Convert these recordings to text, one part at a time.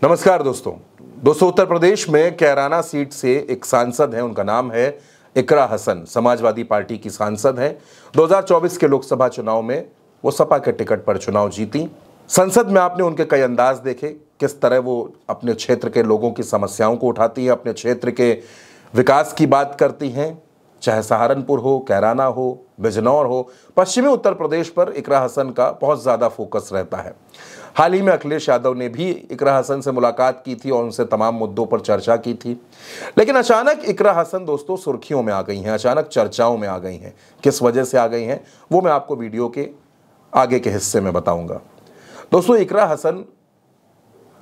नमस्कार दोस्तों उत्तर प्रदेश में कैराना सीट से एक सांसद हैं, उनका नाम है इकरा हसन। समाजवादी पार्टी की सांसद हैं। 2024 के लोकसभा चुनाव में वो सपा के टिकट पर चुनाव जीती। संसद में आपने उनके कई अंदाज देखे, किस तरह वो अपने क्षेत्र के लोगों की समस्याओं को उठाती हैं, अपने क्षेत्र के विकास की बात करती हैं। चाहे सहारनपुर हो, कैराना हो, बिजनौर हो, पश्चिमी उत्तर प्रदेश पर इकरा हसन का बहुत ज़्यादा फोकस रहता है। हाल ही में अखिलेश यादव ने भी इकरा हसन से मुलाकात की थी और उनसे तमाम मुद्दों पर चर्चा की थी। लेकिन अचानक इकरा हसन दोस्तों सुर्खियों में आ गई हैं, अचानक चर्चाओं में आ गई हैं। किस वजह से आ गई हैं वो मैं आपको वीडियो के आगे के हिस्से में बताऊंगा। दोस्तों, इकरा हसन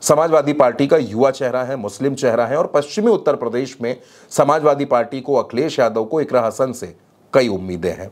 समाजवादी पार्टी का युवा चेहरा है, मुस्लिम चेहरा है और पश्चिमी उत्तर प्रदेश में समाजवादी पार्टी को, अखिलेश यादव को इकरा हसन से कई उम्मीदें हैं।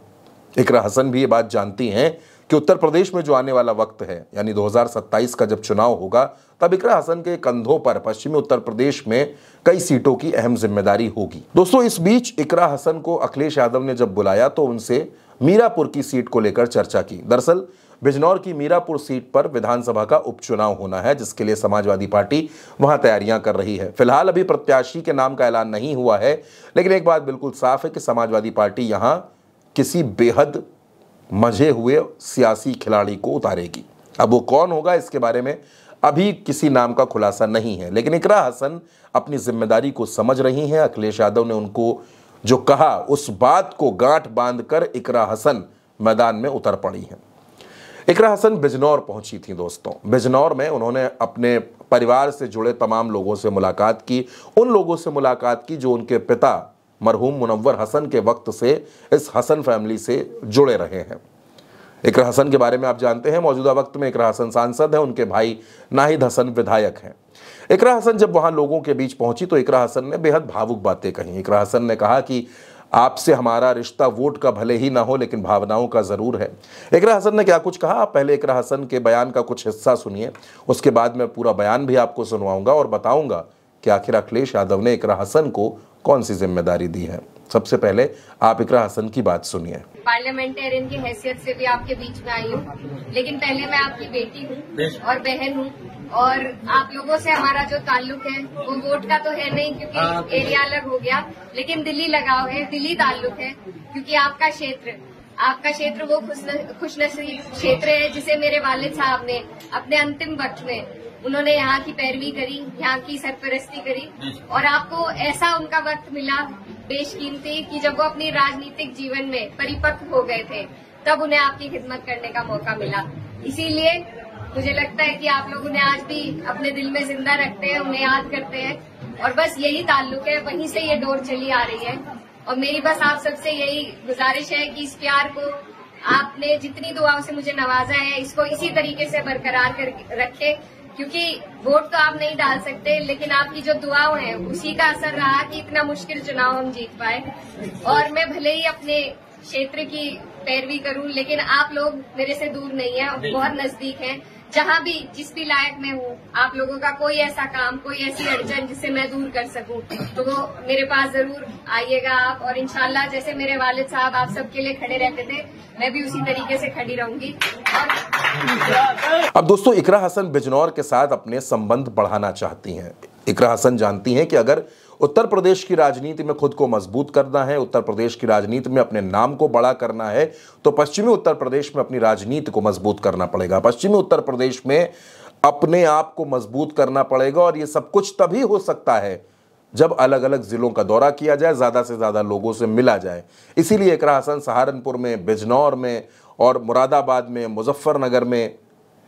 इकरा हसन भी ये बात जानती हैं कि उत्तर प्रदेश में जो आने वाला वक्त है, यानी 2027 का जब चुनाव होगा, तब इकरा हसन के कंधों पर पश्चिमी उत्तर प्रदेश में कई सीटों की अहम जिम्मेदारी होगी। दोस्तों, इस बीच इकरा हसन को अखिलेश यादव ने जब बुलाया तो उनसे मीरापुर की सीट को लेकर चर्चा की। दरअसल बिजनौर की मीरापुर सीट पर विधानसभा का उपचुनाव होना है, जिसके लिए समाजवादी पार्टी वहां तैयारियां कर रही है। फिलहाल अभी प्रत्याशी के नाम का ऐलान नहीं हुआ है, लेकिन एक बात बिल्कुल साफ है कि समाजवादी पार्टी यहां किसी बेहद मजे हुए सियासी खिलाड़ी को उतारेगी। अब वो कौन होगा, इसके बारे में अभी किसी नाम का खुलासा नहीं है, लेकिन इकरा हसन अपनी जिम्मेदारी को समझ रही हैं। अखिलेश यादव ने उनको जो कहा, उस बात को गांठ बांधकर इकरा हसन मैदान में उतर पड़ी हैं। इकरा हसन बिजनौर पहुंची थी दोस्तों। बिजनौर में उन्होंने अपने परिवार से जुड़े तमाम लोगों से मुलाकात की, उन लोगों से मुलाकात की जो उनके पिता मरहूम मुनव्वर हसन के वक्त से इस हसन फैमिली से जुड़े रहे हैं। इकरा हसन के बारे में आप जानते हैं, मौजूदा वक्त में इकरा हसन सांसद है, उनके भाई नाहिद हसन विधायक हैं। इकरा हसन जब वहां लोगों के बीच पहुंची तो इकरा हसन ने बेहद भावुक बातें कही। इकरा हसन ने कहा कि आपसे हमारा रिश्ता वोट का भले ही ना हो, लेकिन भावनाओं का जरूर है। इकरा हसन ने क्या कुछ कहा, आप पहले इकरा हसन के बयान का कुछ हिस्सा सुनिए, उसके बाद मैं पूरा बयान भी आपको सुनवाऊंगा और बताऊंगा कि आखिर अखिलेश यादव ने इकरा हसन को कौन सी जिम्मेदारी दी है। सबसे पहले आप इकरा हसन की बात सुनिए। पार्लियामेंटेरियन की हैसियत से भी आपके बीच में आई हूँ, लेकिन पहले मैं आपकी बेटी हूँ और बहन हूँ, और आप लोगों से हमारा जो ताल्लुक है वो वोट का तो है नहीं, क्योंकि एरिया अलग हो गया, लेकिन दिल्ली लगाव है, दिल्ली ताल्लुक है, क्योंकि आपका क्षेत्र वो खुशनसीब क्षेत्र है जिसे मेरे वालिद साहब ने अपने अंतिम वक्त में उन्होंने यहाँ की पैरवी करी, यहाँ की सरपरस्ती करी, और आपको ऐसा उनका वक्त मिला बेशकीमती कि जब वो अपनी राजनीतिक जीवन में परिपक्व हो गए थे, तब उन्हें आपकी खिदमत करने का मौका मिला। इसीलिए मुझे लगता है कि आप लोग उन्हें आज भी अपने दिल में जिंदा रखते हैं, उन्हें याद करते हैं, और बस यही ताल्लुक है, वहीं से ये डोर चली आ रही है। और मेरी बस आप सबसे यही गुजारिश है कि इस प्यार को आपने जितनी दुआओं से मुझे नवाजा है, इसको इसी तरीके से बरकरार कर रखे, क्योंकि वोट तो आप नहीं डाल सकते, लेकिन आपकी जो दुआओं हैं उसी का असर रहा कि इतना मुश्किल चुनाव हम जीत पाए। और मैं भले ही अपने क्षेत्र की पैरवी करूं, लेकिन आप लोग मेरे से दूर नहीं है, बहुत नजदीक हैं। जहां भी जिस भी लायक में हूँ, आप लोगों का कोई ऐसा काम, कोई ऐसी अड़चन जिसे मैं दूर कर सकूं, तो वो मेरे पास जरूर आइएगा आप। और इंशाल्लाह जैसे मेरे वालिद साहब आप सबके लिए खड़े रहते थे, मैं भी उसी तरीके से खड़ी रहूंगी। अब दोस्तों, इकरा हसन बिजनौर के साथ अपने संबंध बढ़ाना चाहती हैं। इकरा हसन जानती हैं कि अगर उत्तर प्रदेश की राजनीति में खुद को मजबूत करना है, उत्तर प्रदेश की राजनीति में अपने नाम को बड़ा करना है, तो पश्चिमी उत्तर प्रदेश में अपनी राजनीति को मजबूत करना पड़ेगा। पश्चिमी उत्तर प्रदेश में अपने आप को मजबूत करना पड़ेगा, और ये सब कुछ तभी हो सकता है जब अलग अलग जिलों का दौरा किया जाए, ज्यादा से ज्यादा लोगों से मिला जाए। इसीलिए इकरा हसन सहारनपुर में, बिजनौर में और मुरादाबाद में, मुजफ्फरनगर में,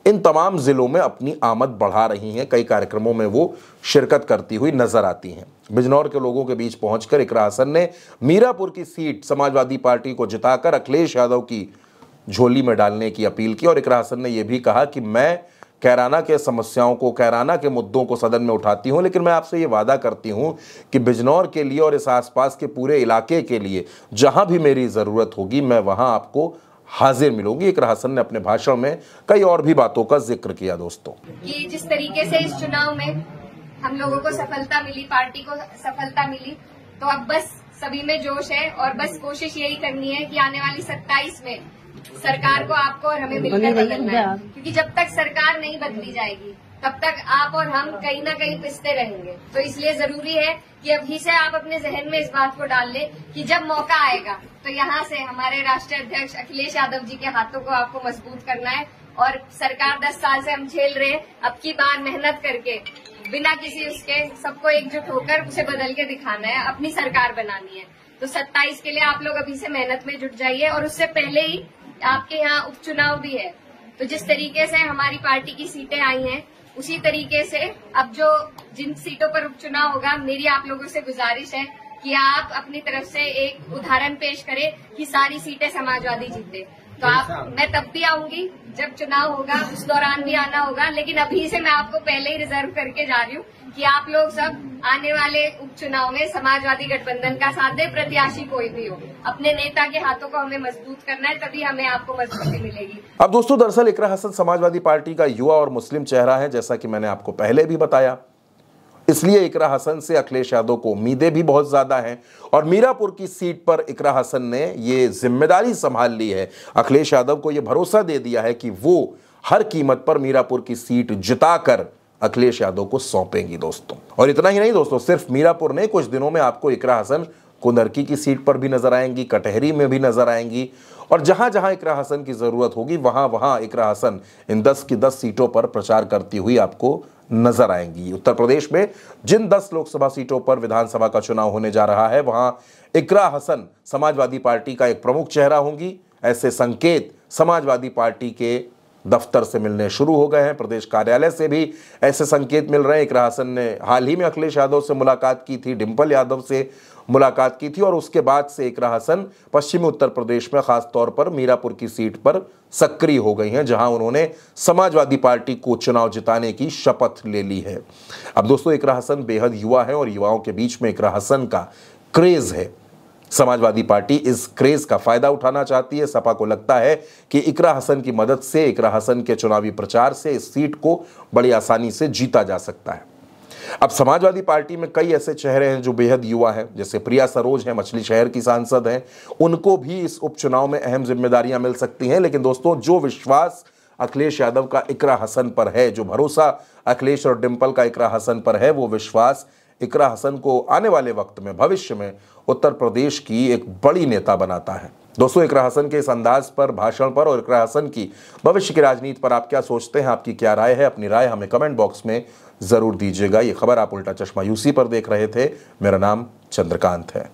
इन तमाम जिलों में अपनी आमद बढ़ा रही हैं। कई कार्यक्रमों में वो शिरकत करती हुई नजर आती हैं। बिजनौर के लोगों के बीच पहुंचकर इकरा हसन ने मीरापुर की सीट समाजवादी पार्टी को जिताकर अखिलेश यादव की झोली में डालने की अपील की। और इकरा हसन ने यह भी कहा कि मैं कैराना के समस्याओं को, कैराना के मुद्दों को सदन में उठाती हूं, लेकिन मैं आपसे ये वादा करती हूं कि बिजनौर के लिए और इस आसपास के पूरे इलाके के लिए जहां भी मेरी जरूरत होगी, मैं वहां आपको हाजिर मिलूंगी। इकरा हसन ने अपने भाषण में कई और भी बातों का जिक्र किया। दोस्तों, कि जिस तरीके से इस चुनाव में हम लोगों को सफलता मिली, पार्टी को सफलता मिली, तो अब बस सभी में जोश है, और बस कोशिश यही करनी है कि आने वाली 27 में सरकार को, आपको और हमें मिलकर बदलना है। क्योंकि जब तक सरकार नहीं बदली जाएगी, तब तक आप और हम कहीं ना कहीं पिसते रहेंगे। तो इसलिए जरूरी है कि अभी से आप अपने जहन में इस बात को डाल लें कि जब मौका आएगा तो यहाँ से हमारे राष्ट्रीय अध्यक्ष अखिलेश यादव जी के हाथों को आपको मजबूत करना है। और सरकार 10 साल से हम झेल रहे हैं, अब की बार मेहनत करके बिना किसी उसके सबको एकजुट होकर उसे बदल के दिखाना है, अपनी सरकार बनानी है। तो 27 के लिए आप लोग अभी से मेहनत में जुट जाइए। और उससे पहले ही आपके यहाँ उपचुनाव भी है, तो जिस तरीके से हमारी पार्टी की सीटें आई हैं उसी तरीके से अब जो जिन सीटों पर उपचुनाव होगा, मेरी आप लोगों से गुजारिश है कि आप अपनी तरफ से एक उदाहरण पेश करें कि सारी सीटें समाजवादी जीते। तो मैं तब भी आऊंगी जब चुनाव होगा, उस दौरान भी आना होगा, लेकिन अभी से मैं आपको पहले ही रिजर्व करके जा रही हूँ कि आप लोग सब आने वाले उपचुनाव में समाजवादी गठबंधन का साथ दे, प्रत्याशी कोई भी हो। अपने नेता के हाथों को हमें मजबूत करना है, तभी हमें आपको मजबूती मिलेगी। अब दोस्तों, दरअसल इकरा हसन समाजवादी पार्टी का युवा और मुस्लिम चेहरा है, जैसा कि मैंने आपको पहले भी बताया। इसलिए इकरा हसन से अखिलेश यादव को उम्मीदें भी बहुत ज्यादा हैं और मीरापुर की सीट पर इकरा हसन ने ये जिम्मेदारी संभाल ली है। अखिलेश यादव को ये भरोसा दे दिया है कि वो हर कीमत पर मीरापुर की सीट जिताकर अखिलेश यादव को सौंपेंगी दोस्तों। और इतना ही नहीं दोस्तों, सिर्फ मीरापुर ने, कुछ दिनों में आपको इकरा हसन कुंदरकी की सीट पर भी नजर आएंगी, कटहरी में भी नजर आएंगी, और जहां जहां इकरा हसन की जरूरत होगी वहां वहां इकरा हसन इन 10 की 10 सीटों पर प्रचार करती हुई आपको नजर आएंगी। उत्तर प्रदेश में जिन 10 लोकसभा सीटों पर विधानसभा का चुनाव होने जा रहा है, वहां इकरा हसन समाजवादी पार्टी का एक प्रमुख चेहरा होंगी। ऐसे संकेत समाजवादी पार्टी के दफ्तर से मिलने शुरू हो गए हैं, प्रदेश कार्यालय से भी ऐसे संकेत मिल रहे हैं। इकरा हसन ने हाल ही में अखिलेश यादव से मुलाकात की थी, डिंपल यादव से मुलाकात की थी, और उसके बाद से इकरा हसन पश्चिमी उत्तर प्रदेश में खास तौर पर मीरापुर की सीट पर सक्रिय हो गई हैं, जहां उन्होंने समाजवादी पार्टी को चुनाव जिताने की शपथ ले ली है। अब दोस्तों, इकरा हसन बेहद युवा है और युवाओं के बीच में इकरा हसन का क्रेज है। समाजवादी पार्टी इस क्रेज का फायदा उठाना चाहती है। सपा को लगता है कि इकरा हसन की मदद से, इकरा हसन के चुनावी प्रचार से इस सीट को बड़ी आसानी से जीता जा सकता है। अब समाजवादी पार्टी में कई ऐसे चेहरे हैं जो बेहद युवा हैं, जैसे प्रिया सरोज हैं, मछली शहर की सांसद हैं, उनको भी इस उपचुनाव में अहम जिम्मेदारियां मिल सकती हैं। लेकिन दोस्तों, जो विश्वास अखिलेश यादव का इकरा हसन पर है, जो भरोसा अखिलेश और डिंपल का इकरा हसन पर है, वो विश्वास इकरा हसन को आने वाले वक्त में, भविष्य में उत्तर प्रदेश की एक बड़ी नेता बनाता है। दोस्तों, इकरा हसन के इस अंदाज पर, भाषण पर और इकरा हसन की भविष्य की राजनीति पर आप क्या सोचते हैं? आपकी क्या राय है? अपनी राय हमें कमेंट बॉक्स में जरूर दीजिएगा। ये खबर आप उल्टा चश्मा यूसी पर देख रहे थे। मेरा नाम चंद्रकांत है।